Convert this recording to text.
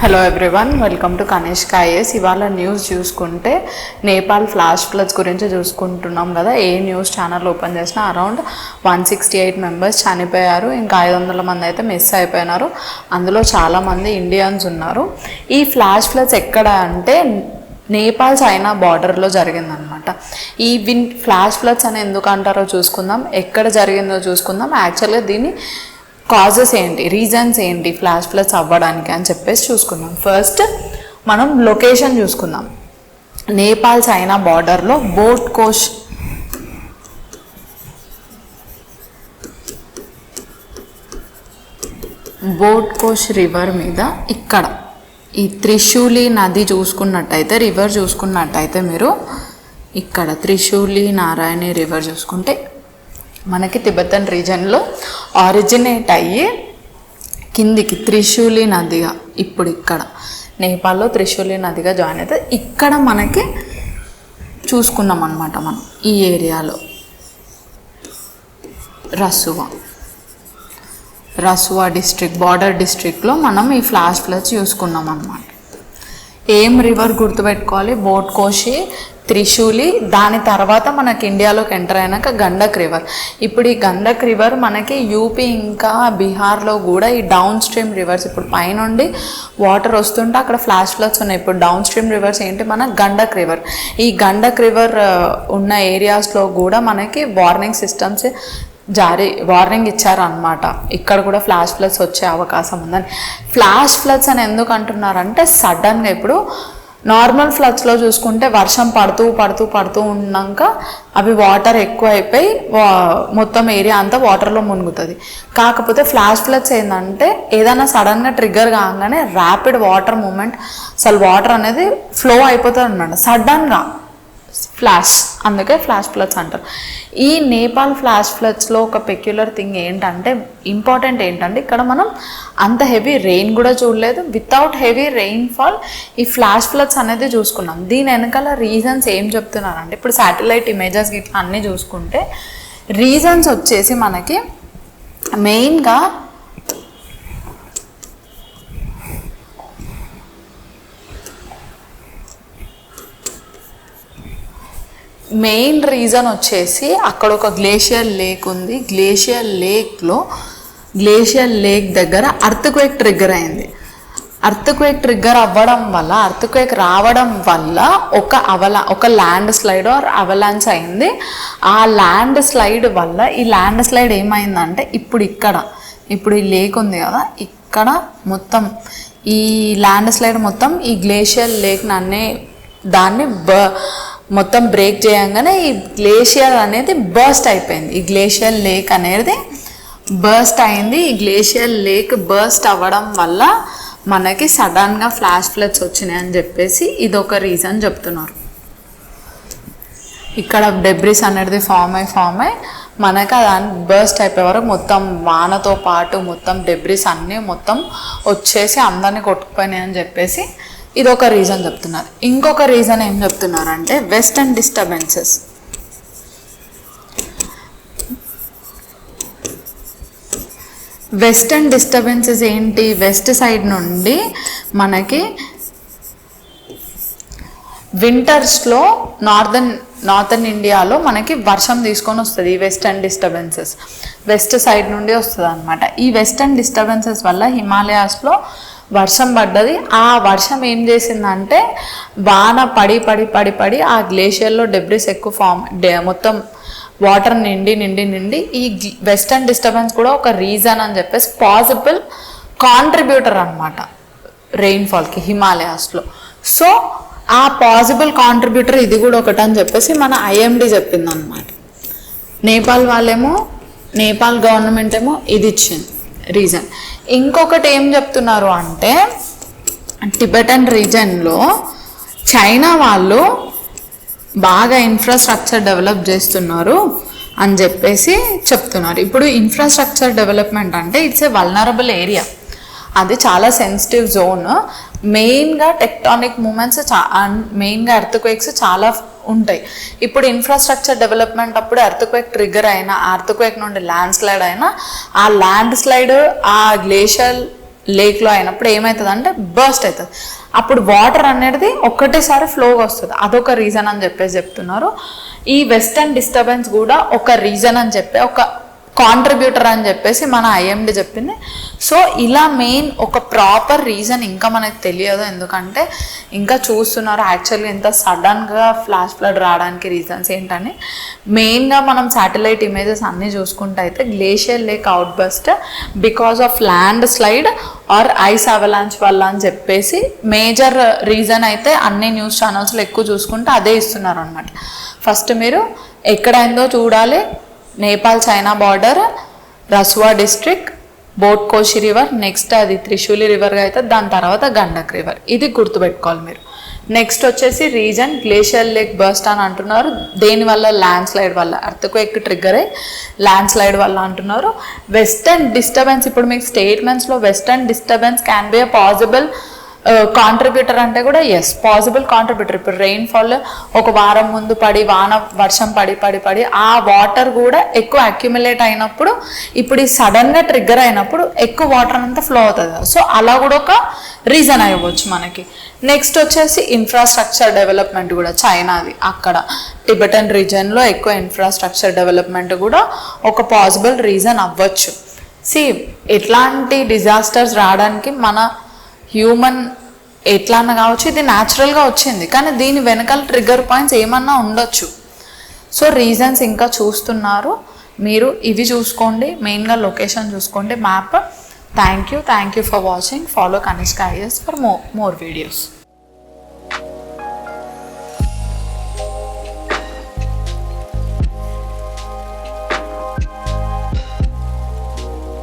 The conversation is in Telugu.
Hello everyone, welcome to Kanishka IAS. ఇవాళ న్యూస్ చూసుకుంటే నేపాల్ ఫ్లాష్ ఫ్లడ్స్ గురించి చూసుకుంటున్నాం కదా. ఏ న్యూస్ ఛానల్ ఓపెన్ చేసినా అరౌండ్ 168 మెంబర్స్ చనిపోయారు, ఇంకా 500 మంది అయితే మిస్ అయిపోయినారు. అందులో చాలామంది ఇండియన్స్ ఉన్నారు. ఈ ఫ్లాష్ ఫ్లడ్స్ ఎక్కడ అంటే నేపాల్ చైనా బార్డర్లో జరిగిందనమాట. ఈ ఫ్లాష్ ఫ్లడ్స్ అని ఎందుకు అంటారో చూసుకుందాం, ఎక్కడ జరిగిందో చూసుకుందాం. యాక్చువల్గా దీన్ని కాజెస్ ఏంటి, రీజన్స్ ఏంటి ఫ్లాష్ ఫ్లడ్స్ అవ్వడానికి అని చెప్పేసి చూసుకుందాం. ఫస్ట్ మనం లొకేషన్ చూసుకుందాం. నేపాల్ చైనా బార్డర్లో బోట్కోష్ రివర్ మీద ఇక్కడ ఈ త్రిశూలి నది చూసుకున్నట్టయితే, రివర్ చూసుకున్నట్టయితే మీరు ఇక్కడ త్రిశూలి నారాయణి రివర్ చూసుకుంటే మనకి తిబెతన్ రీజన్లో ఆరిజినేట్ అయ్యి కిందికి త్రిశూలి నదిగా ఇప్పుడు ఇక్కడ నేపాల్లో త్రిశూలి నదిగా జాయిన్ అవుతుంది. ఇక్కడ మనకి చూసుకున్నాం అనమాట. మనం ఈ ఏరియాలో రసువా డిస్ట్రిక్ట్, బార్డర్ డిస్ట్రిక్ట్లో మనం ఈ ఫ్లాష్ ఫ్లడ్స్ చూసుకున్నాం అనమాట. ఏం రివర్ గుర్తుపెట్టుకోవాలి, బోట్కోషి, త్రిశూలి. దాని తర్వాత మనకి ఇండియాలోకి ఎంటర్ అయినాక గండక్ రివర్. ఇప్పుడు ఈ గండక్ రివర్ మనకి యూపీ ఇంకా బీహార్లో కూడా ఈ డౌన్ స్ట్రీమ్ రివర్స్, ఇప్పుడు పైనుండి వాటర్ వస్తుంటే అక్కడ ఫ్లాష్ ఫ్లడ్స్ ఉన్నాయి. ఇప్పుడు డౌన్ స్ట్రీమ్ రివర్స్ ఏంటి, మన గండక్ రివర్. ఈ గండక్ రివర్ ఉన్న ఏరియాస్లో కూడా మనకి వార్నింగ్ సిస్టమ్స్ వార్నింగ్ ఇచ్చారనమాట. ఇక్కడ కూడా ఫ్లాష్ ఫ్లడ్స్ వచ్చే అవకాశం ఉందని. ఫ్లాష్ ఫ్లడ్స్ అని ఎందుకు అంటున్నారంటే సడన్గా ఇప్పుడు నార్మల్ ఫ్లడ్స్లో చూసుకుంటే వర్షం పడుతూ ఉన్నాక అవి వాటర్ ఎక్కువ అయిపోయి మొత్తం ఏరియా అంతా వాటర్లో మునుగుతుంది. కాకపోతే ఫ్లాష్ ఫ్లడ్స్ ఏంటంటే ఏదైనా సడన్గా ట్రిగ్గర్ కాగానే ర్యాపిడ్ వాటర్ మూమెంట్, అసలు వాటర్ అనేది ఫ్లో అయిపోతుంది అన్నమాట సడన్గా ఫ్లాష్. అందుకే ఫ్లాష్ ఫ్లడ్స్ అంటారు. ఈ నేపాల్ ఫ్లాష్ ఫ్లడ్స్లో ఒక పెక్యులర్ థింగ్ ఏంటంటే, ఇంపార్టెంట్ ఏంటంటే, ఇక్కడ మనం అంత హెవీ రెయిన్ కూడా చూడలేదు. వితౌట్ హెవీ రెయిన్ఫాల్ ఈ ఫ్లాష్ ఫ్లడ్స్ అనేది చూసుకున్నాం. దీని వెనకాల రీజన్స్ ఏం చెప్తున్నారంటే, ఇప్పుడు శాటిలైట్ ఇమేజెస్ ఇట్లా అన్నీ చూసుకుంటే రీజన్స్ వచ్చేసి మనకి మెయిన్గా మెయిన్ రీజన్ వచ్చేసి అక్కడ ఒక గ్లేషియర్ లేక్ ఉంది. గ్లేషియర్ లేక్ దగ్గర అర్త్క్వేక్ ట్రిగ్గర్ అయింది. అర్త్క్వేక్ ట్రిగ్గర్ అవ్వడం వల్ల, అర్త్క్వేక్ రావడం వల్ల ఒక ల్యాండ్ స్లైడ్ ఆర్ అవలాంచ్ అయింది. ఆ ల్యాండ్ స్లైడ్ వల్ల ఈ ల్యాండ్ స్లైడ్ ఏమైందంటే ఇప్పుడు ఈ లేక్ ఉంది కదా, ఇక్కడ మొత్తం ఈ ల్యాండ్ స్లైడ్ మొత్తం ఈ గ్లేషియర్ లేక్ దాన్ని మొత్తం బ్రేక్ చేయంగానే ఈ గ్లేషియర్ అనేది బర్స్ట్ అయిపోయింది. ఈ గ్లేషియర్ లేక్ అనేది బర్స్ట్ అయింది. ఈ గ్లేషియర్ లేక్ బర్స్ట్ అవ్వడం వల్ల మనకి సడన్గా ఫ్లాష్ ఫ్లడ్స్ వచ్చినాయి అని చెప్పేసి ఇదొక రీజన్ చెప్తున్నారు. ఇక్కడ డెబ్రిస్ అనేది ఫామ్ అయ్యి మనకి దాన్ని బర్స్ట్ అయిపోయే వరకు మొత్తం వానతో పాటు మొత్తం డెబ్రిస్ అన్నీ మొత్తం వచ్చేసి అందరినీ కొట్టుకుపోయినాయి అని చెప్పేసి ఇదొక రీజన్ చెప్తున్నారు. ఇంకొక రీజన్ ఏం చెప్తున్నారంటే వెస్టర్న్ డిస్టర్బెన్సెస్. వెస్టర్న్ డిస్టర్బెన్సెస్ ఏంటి, వెస్ట్ సైడ్ నుండి మనకి వింటర్స్లో నార్థన్ ఇండియాలో మనకి వర్షం తీసుకొని వస్తుంది. ఈ వెస్టర్న్ డిస్టర్బెన్సెస్ వెస్ట్ సైడ్ నుండి వస్తుంది అనమాట. ఈ వెస్టర్న్ డిస్టర్బెన్సెస్ వల్ల హిమాలయాస్లో వర్షం పడ్డది. ఆ వర్షం ఏం చేసిందంటే వాన పడి ఆ గ్లేషియర్లో డెబ్రిస్ ఎక్కువ మొత్తం వాటర్ నిండి ఈ వెస్టర్న్ డిస్టర్బెన్స్ కూడా ఒక రీజన్ అని చెప్పేసి పాసిబుల్ కాంట్రిబ్యూటర్ అనమాట రెయిన్ఫాల్కి హిమాలయాస్లో. సో ఆ పాసిబుల్ కాంట్రిబ్యూటర్ ఇది కూడా ఒకటి అని చెప్పేసి మన ఐఎండి చెప్పింది అనమాట. నేపాల్ గవర్నమెంట్ ఏమో ఇది ఇచ్చింది రీజన్. ఇంకొకటి ఏం చెప్తున్నారు అంటే టిబెటన్ రీజన్లో చైనా వాళ్ళు బాగా ఇన్ఫ్రాస్ట్రక్చర్ డెవలప్ చేస్తున్నారు అని చెప్పేసి చెప్తున్నారు. ఇప్పుడు ఇన్ఫ్రాస్ట్రక్చర్ డెవలప్మెంట్ అంటే ఇట్స్ ఏ వల్నరబుల్ ఏరియా, అది చాలా సెన్సిటివ్ జోన్. మెయిన్గా టెక్టానిక్ మూమెంట్స్, మెయిన్గా ఎర్త్క్వేక్స్ చాలా ఉంటాయి. ఇప్పుడు ఇన్ఫ్రాస్ట్రక్చర్ డెవలప్మెంట్ అప్పుడు ఎర్త్క్వేక్ ట్రిగ్గర్ అయినా, ఎర్త్క్వేక్ నుండి ల్యాండ్ స్లైడ్ అయినా, ఆ ల్యాండ్ స్లైడ్ ఆ గ్లేషియర్ లేక్లో అయినప్పుడు ఏమవుతుంది అంటే బర్స్ట్ అవుతుంది. అప్పుడు వాటర్ అనేది ఒక్కటేసారి ఫ్లోగా వస్తుంది. అదొక రీజన్ అని చెప్పేసి చెప్తున్నారు. ఈ వెస్టర్న్ డిస్టర్బెన్స్ కూడా ఒక రీజన్ అని చెప్పి ఒక కాంట్రిబ్యూటర్ అని చెప్పేసి మన ఐఎండి చెప్పింది. సో ఇలా మెయిన్ ఒక ప్రాపర్ రీజన్ ఇంకా మనకు తెలియదు, ఎందుకంటే ఇంకా చూస్తున్నారు యాక్చువల్గా ఇంత సడన్గా ఫ్లాష్ ఫ్లడ్ రావడానికి రీజన్స్ ఏంటని. మెయిన్గా మనం శాటిలైట్ ఇమేజెస్ అన్నీ చూసుకుంటే అయితే glacier lake outburst because of landslide or ice avalanche వల్ల అని చెప్పేసి మేజర్ రీజన్ అయితే అన్ని న్యూస్ ఛానల్స్లో ఎక్కువ చూసుకుంటే అదే ఇస్తున్నారు అనమాట. ఫస్ట్ మీరు ఎక్కడైందో చూడాలి, Nepal China border, Rasuwa district, Bhotekoshi river, next అది త్రిశూలి రివర్గా అయితే దాని తర్వాత గండక్ రివర్. ఇది గుర్తుపెట్టుకోవాలి మీరు. నెక్స్ట్ వచ్చేసి రీజన్ గ్లేషియర్ లేక్ బర్స్ట్ అని అంటున్నారు. దేనివల్ల? ల్యాండ్ స్లైడ్ వల్ల, ఎర్త్క్వేక్ ట్రిగ్గర్ అయ్యి ల్యాండ్ స్లైడ్ వల్ల అంటున్నారు. వెస్టర్న్ డిస్టర్బెన్స్, ఇప్పుడు మీకు స్టేట్మెంట్స్లో western disturbance can be a possible contributor అంటే కూడా ఎస్ పాసిబుల్ కాంట్రిబ్యూటర్. ఇప్పుడు రెయిన్ఫాల్ ఒక వారం ముందు పడి వర్షం పడి ఆ వాటర్ కూడా ఎక్కువ అక్యుములేట్ అయినప్పుడు ఇప్పుడు ఈ సడన్గా ట్రిగ్గర్ అయినప్పుడు ఎక్కువ వాటర్ అంతా ఫ్లో అవుతుంది. సో అలా కూడా ఒక రీజన్ అవ్వచ్చు మనకి. నెక్స్ట్ వచ్చేసి ఇన్ఫ్రాస్ట్రక్చర్ డెవలప్మెంట్ కూడా చైనాది, అక్కడ టిబెటన్ రీజన్లో ఎక్కువ ఇన్ఫ్రాస్ట్రక్చర్ డెవలప్మెంట్ కూడా ఒక పాసిబుల్ రీజన్ అవ్వచ్చు. ఎట్లాంటి డిజాస్టర్స్ రావడానికి మన హ్యూమన్ ఎట్లా అన్నా కావచ్చు, ఇది న్యాచురల్గా వచ్చింది, కానీ దీని వెనకాల ట్రిగ్గర్ పాయింట్స్ ఏమన్నా ఉండొచ్చు. సో రీజన్స్ ఇంకా చూస్తున్నారు మీరు, ఇవి చూసుకోండి, మెయిన్గా లొకేషన్ చూసుకోండి, map. Thank you for watching. Follow Kanishka is for more videos.